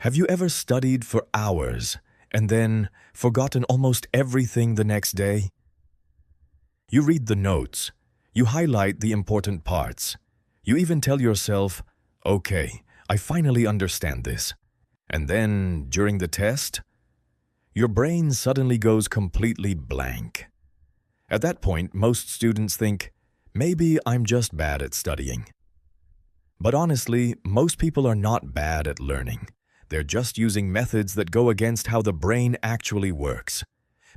Have you ever studied for hours and then forgotten almost everything the next day? You read the notes, you highlight the important parts, you even tell yourself, okay, I finally understand this. And then, during the test, your brain suddenly goes completely blank. At that point, most students think, maybe I'm just bad at studying. But honestly, most people are not bad at learning. They're just using methods that go against how the brain actually works.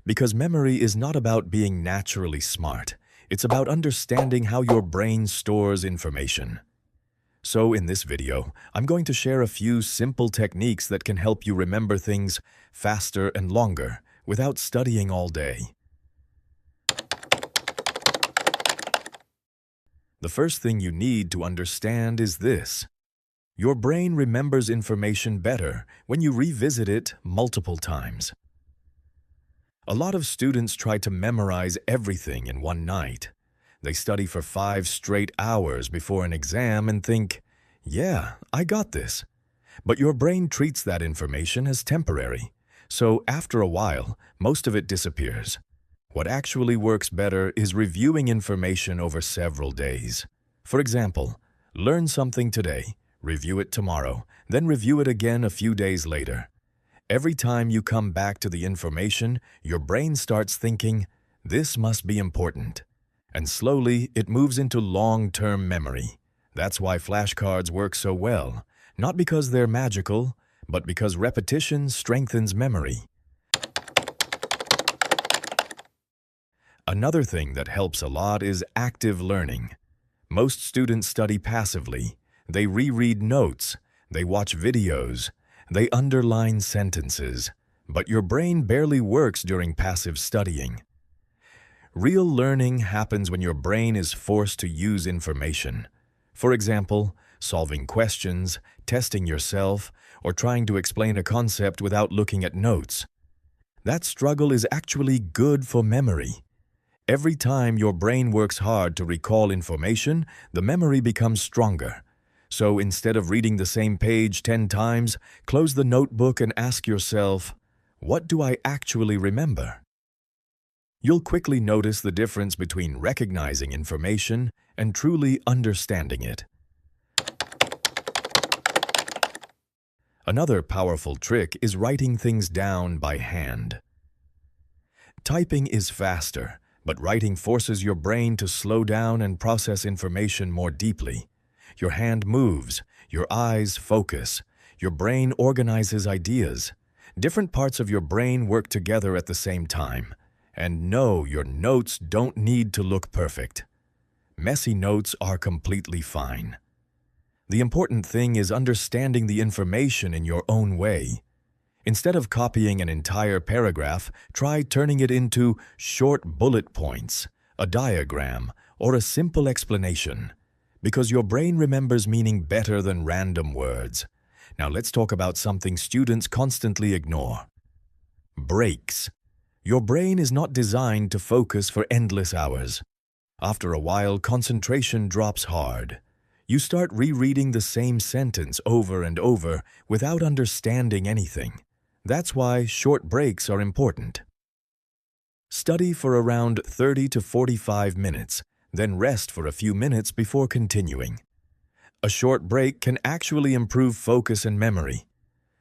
Because memory is not about being naturally smart. It's about understanding how your brain stores information. So in this video, I'm going to share a few simple techniques that can help you remember things faster and longer without studying all day. The first thing you need to understand is this. Your brain remembers information better when you revisit it multiple times. A lot of students try to memorize everything in one night. They study for 5 straight hours before an exam and think, yeah, I got this. But your brain treats that information as temporary. So after a while, most of it disappears. What actually works better is reviewing information over several days. For example, learn something today, review it tomorrow, then review it again a few days later. Every time you come back to the information, your brain starts thinking, this must be important. And slowly, it moves into long-term memory. That's why flashcards work so well, not because they're magical, but because repetition strengthens memory. Another thing that helps a lot is active learning. Most students study passively. They reread notes, they watch videos, they underline sentences, but your brain barely works during passive studying. Real learning happens when your brain is forced to use information. For example, solving questions, testing yourself, or trying to explain a concept without looking at notes. That struggle is actually good for memory. Every time your brain works hard to recall information, the memory becomes stronger. So instead of reading the same page 10 times, close the notebook and ask yourself, what do I actually remember? You'll quickly notice the difference between recognizing information and truly understanding it. Another powerful trick is writing things down by hand. Typing is faster, but writing forces your brain to slow down and process information more deeply. Your hand moves, your eyes focus, your brain organizes ideas. Different parts of your brain work together at the same time. And no, your notes don't need to look perfect. Messy notes are completely fine. The important thing is understanding the information in your own way. Instead of copying an entire paragraph, try turning it into short bullet points, a diagram, or a simple explanation. Because your brain remembers meaning better than random words. Now let's talk about something students constantly ignore. Breaks. Your brain is not designed to focus for endless hours. After a while, concentration drops hard. You start rereading the same sentence over and over without understanding anything. That's why short breaks are important. Study for around 30 to 45 minutes. Then rest for a few minutes before continuing. A short break can actually improve focus and memory.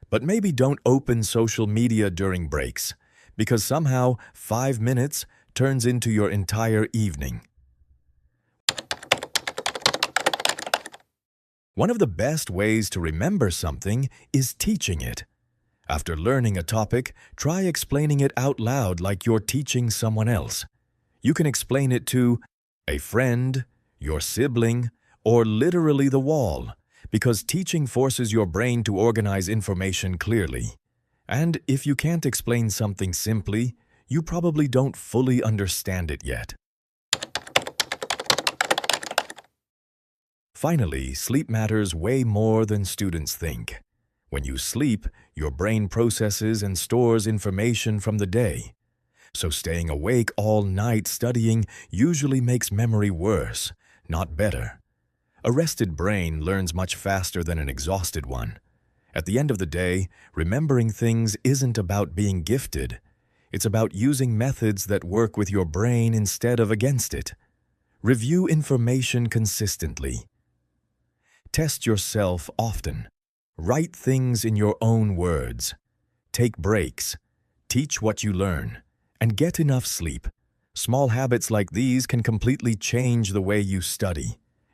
But maybe don't open social media during breaks, because somehow 5 minutes turns into your entire evening. One of the best ways to remember something is teaching it. After learning a topic, try explaining it out loud like you're teaching someone else. You can explain it to a friend, your sibling, or literally the wall, because teaching forces your brain to organize information clearly. And if you can't explain something simply, you probably don't fully understand it yet. Finally, sleep matters way more than students think. When you sleep, your brain processes and stores information from the day. So staying awake all night studying usually makes memory worse, not better. A rested brain learns much faster than an exhausted one. At the end of the day, remembering things isn't about being gifted. It's about using methods that work with your brain instead of against it. Review information consistently. Test yourself often. Write things in your own words. Take breaks. Teach what you learn. And get enough sleep. Small habits like these can completely change the way you study.